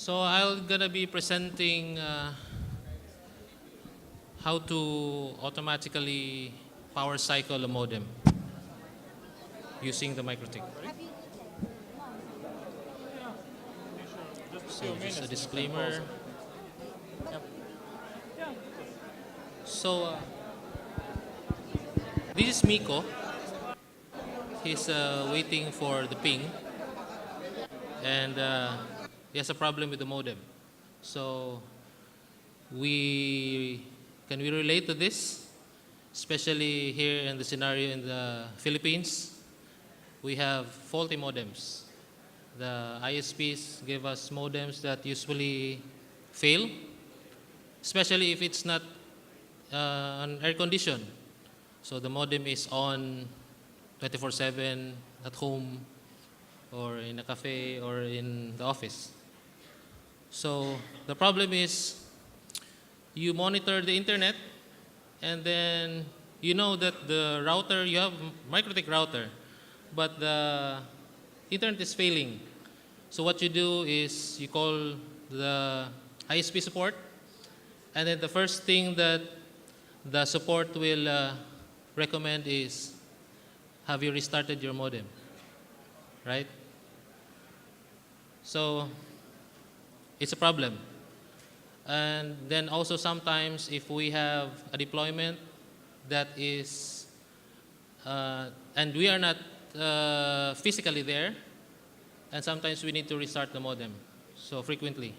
So I'm gonna be presenting how to automatically power cycle a modem using the Mikrotik. So just a disclaimer. So this is Miko. He's waiting for the ping, and he has a problem with the modem. So can we relate to this, especially here in the scenario in the Philippines? We have faulty modems. The ISPs give us modems that usually fail, especially if it's not an air condition. So the modem is on 24/7 at home or in a cafe or in the office. So the problem is you monitor the internet and then you know that the router, you have Mikrotik router, but the internet is failing. So what you do is you call the ISP support, and then the first thing that the support will recommend is, have you restarted your modem, right? So it's a problem. And then also sometimes if we have a deployment that is, and we are not physically there, and sometimes we need to restart the modem, so frequently.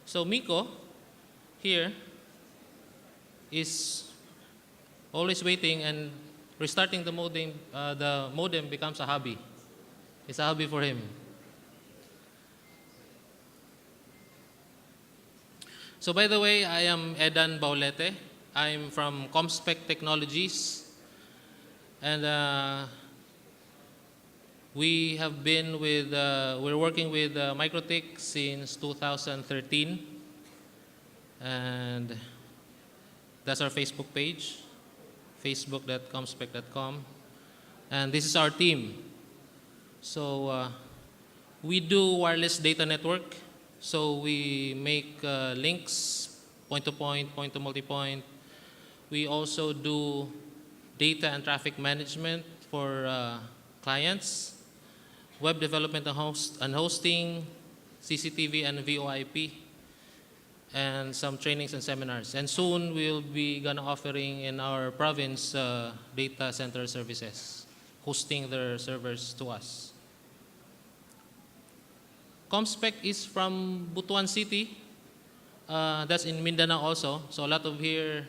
So Miko here is always waiting, and restarting the modem becomes a hobby. It's a hobby for him. So by the way, I am Edann Baulete. I'm from Komspec Technologies, and we're working with Mikrotik since 2013, and that's our Facebook page, facebook.komspec.com, and this is our team. So we do wireless data network. So we make links, point-to-point, point-to-multipoint. We also do data and traffic management for clients, web development and hosting, CCTV and VoIP, and some trainings and seminars. And soon we'll be gonna offering in our province data center services, hosting their servers to us. Komspec is from Butuan City. That's in Mindanao also. So a lot of here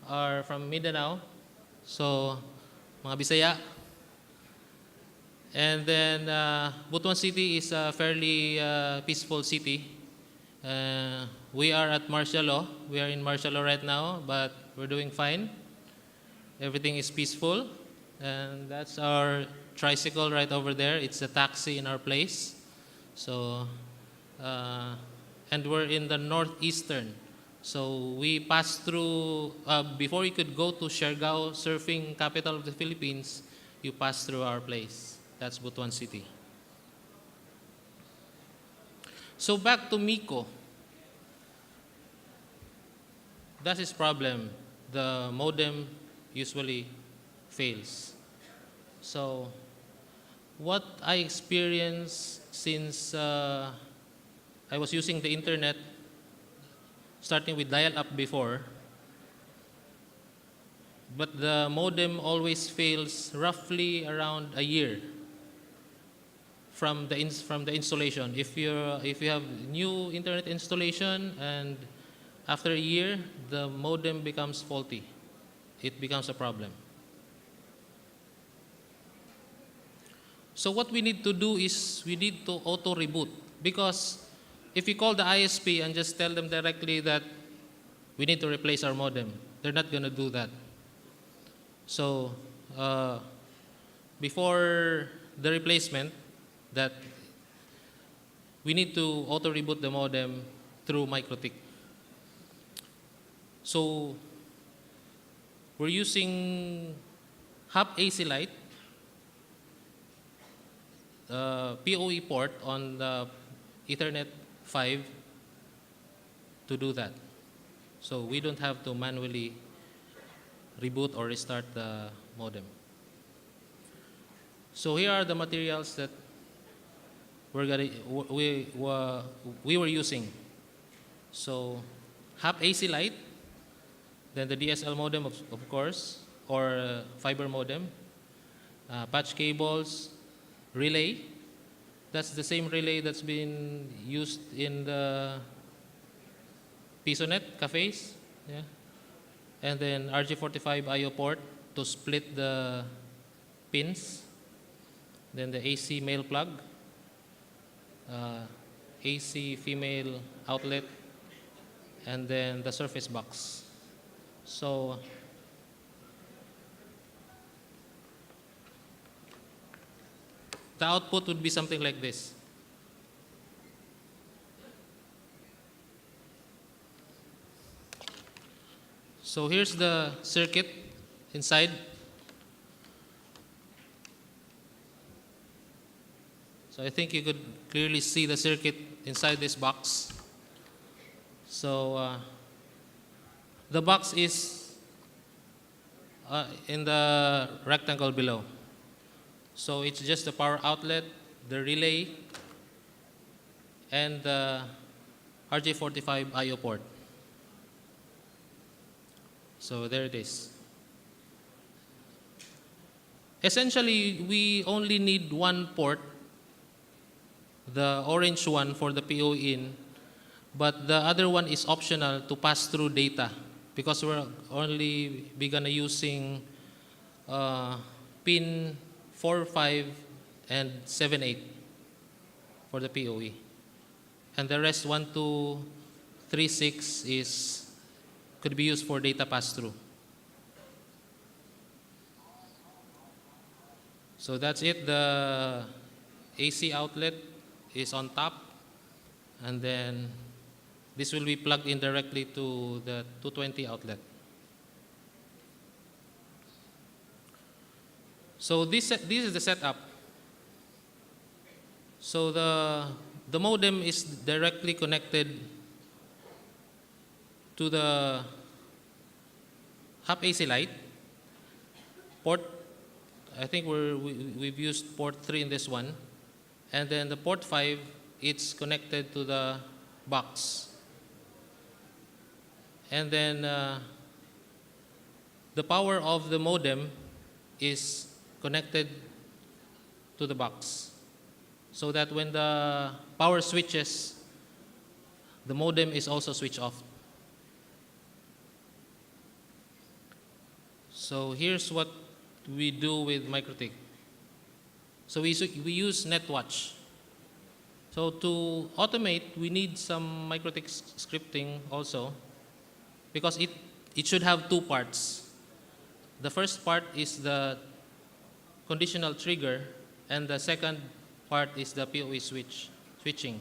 are from Mindanao. So mga Bisaya. And then Butuan City is a fairly peaceful city. We are at martial law. We are in martial law right now, but we're doing fine. Everything is peaceful. And that's our tricycle right over there. It's a taxi in our place. So, and we're in the northeastern. So we pass through, before you could go to Siargao, surfing capital of the Philippines, you pass through our place. That's Butuan City. So back to Miko. That's his problem. The modem usually fails. So what I experienced since I was using the internet, starting with dial-up before, but the modem always fails roughly around a year from the installation. If you have new internet installation and after a year the modem becomes faulty, it becomes a problem. So what we need to do is we need to auto reboot, because if you call the ISP and just tell them directly that we need to replace our modem, they're not going to do that. So before the replacement, that we need to auto reboot the modem through Mikrotik. So we're using hub AC light, PoE port on the Ethernet 5 to do that. So we don't have to manually reboot or restart the modem. So here are the materials that we were using. So half AC light, then the DSL modem of course, or fiber modem, patch cables, relay. That's the same relay that's been used in the PisoNet cafes, yeah. And then RJ45 IO port to split the pins. Then the AC male plug, AC female outlet, and then the surface box. So the output would be something like this. So here's the circuit inside. So I think you could clearly see the circuit inside this box. So the box is in the rectangle below. So it's just the power outlet, the relay, and the RJ45 IO port. So there it is. Essentially, we only need one port, the orange one for the PO in, but the other one is optional to pass through data because we're only gonna using pin 4, 5, and 7, 8 for the POE. And the rest 1, 2, 3, 6 could be used for data pass-through. So that's it. The AC outlet is on top, and then this will be plugged in directly to the 220 outlet. So this is the setup. So the modem is directly connected to the hub AC light port. I think we've used port 3 in this one, and then the port 5, it's connected to the box, and then the power of the modem is connected to the box, so that when the power switches, the modem is also switched off. So here's what we do with Mikrotik. So we use NetWatch. So to automate, we need some Mikrotik scripting also, because it should have two parts. The first part is the conditional trigger, and the second part is the PoE switching.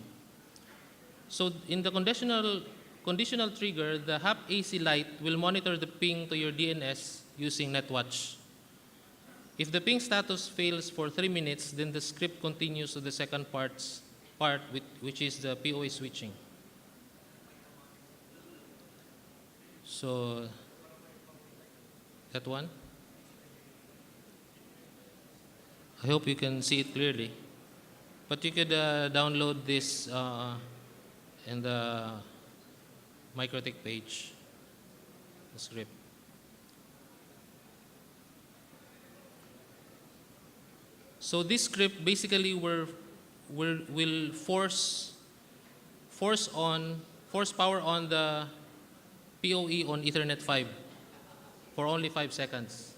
So in the conditional trigger, the hub AC light will monitor the ping to your DNS using NetWatch. If the ping status fails for 3 minutes, then the script continues to the second part, which is the PoE switching. So that one. I hope you can see it clearly. But you could download this in the Mikrotik page, the script. So this script basically will force power on the PoE on Ethernet 5 for only 5 seconds.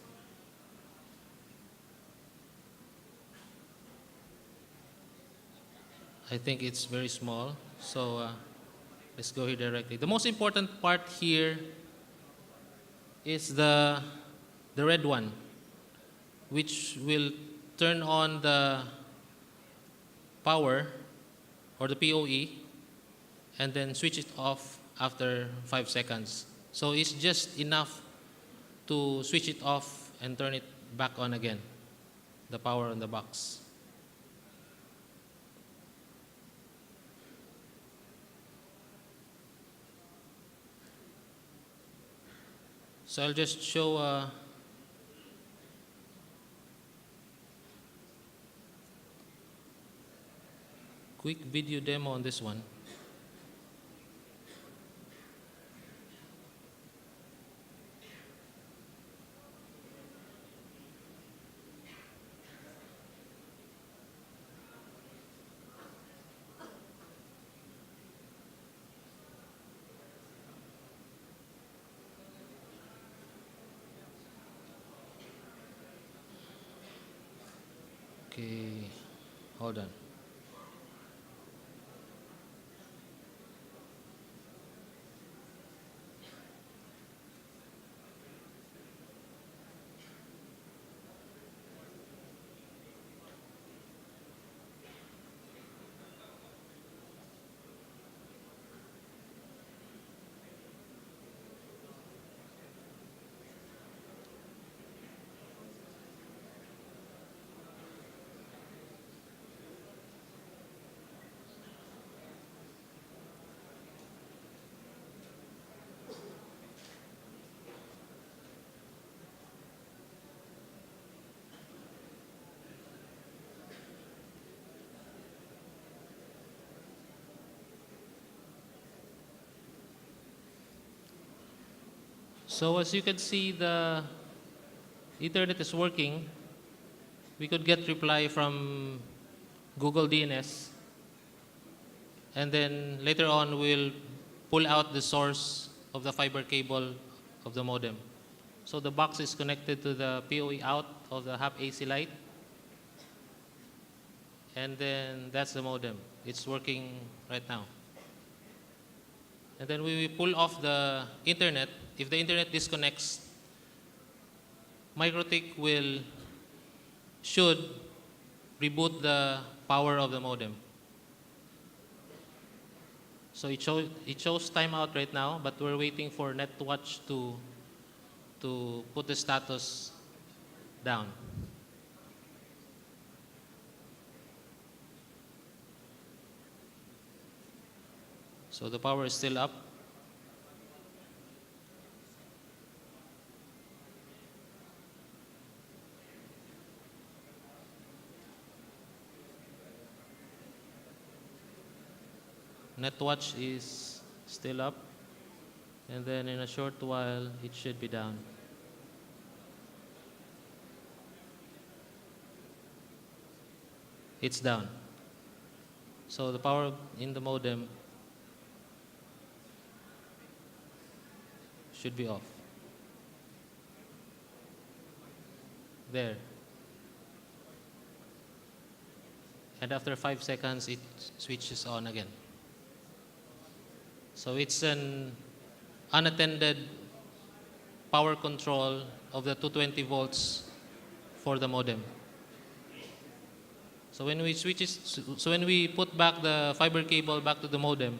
I think it's very small, so let's go here directly. The most important part here is the red one, which will turn on the power or the PoE and then switch it off after 5 seconds. So it's just enough to switch it off and turn it back on again, the power on the box. So I'll just show a quick video demo on this one. Okay, hold on. So as you can see, the Ethernet is working. We could get reply from Google DNS, and then later on we'll pull out the source of the fiber cable of the modem. So the box is connected to the PoE out of the half AC light, and then that's the modem. It's working right now. And then we will pull off the internet. If the internet disconnects, Mikrotik should reboot the power of the modem. So it shows timeout right now, but we're waiting for NetWatch to put the status down. So the power is still up. NetWatch is still up, and then in a short while it should be down. It's down. So the power in the modem should be off. There. And after 5 seconds, it switches on again. So it's an unattended power control of the 220 volts for the modem. So when we put back the fiber cable back to the modem,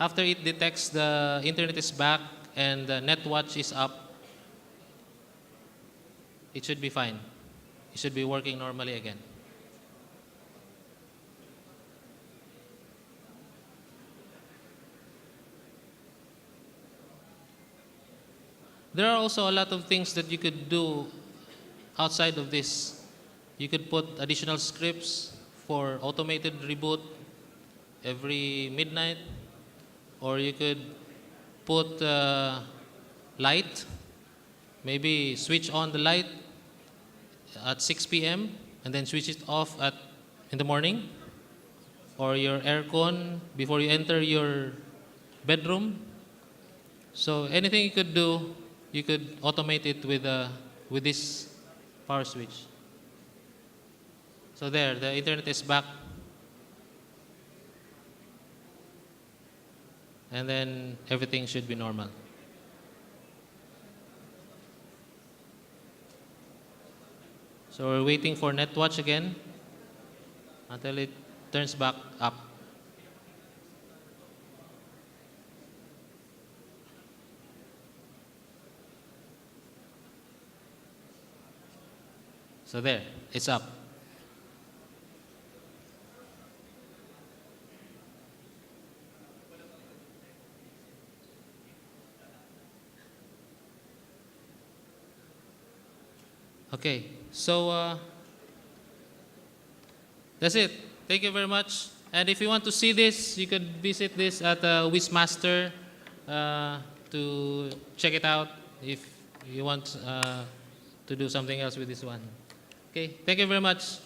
after it detects the internet is back and the NetWatch is up, it should be fine. It should be working normally again. There are also a lot of things that you could do outside of this. You could put additional scripts for automated reboot every midnight, or you could put light, maybe switch on the light at 6 p.m. and then switch it off in the morning, or your aircon before you enter your bedroom. So anything you could do, you could automate it with this power switch. So there, the internet is back. And then everything should be normal. So we're waiting for NetWatch again until it turns back up. So there, it's up. Okay, so that's it. Thank you very much. And if you want to see this, you could visit this at Wishmaster to check it out if you want to do something else with this one. Okay, thank you very much.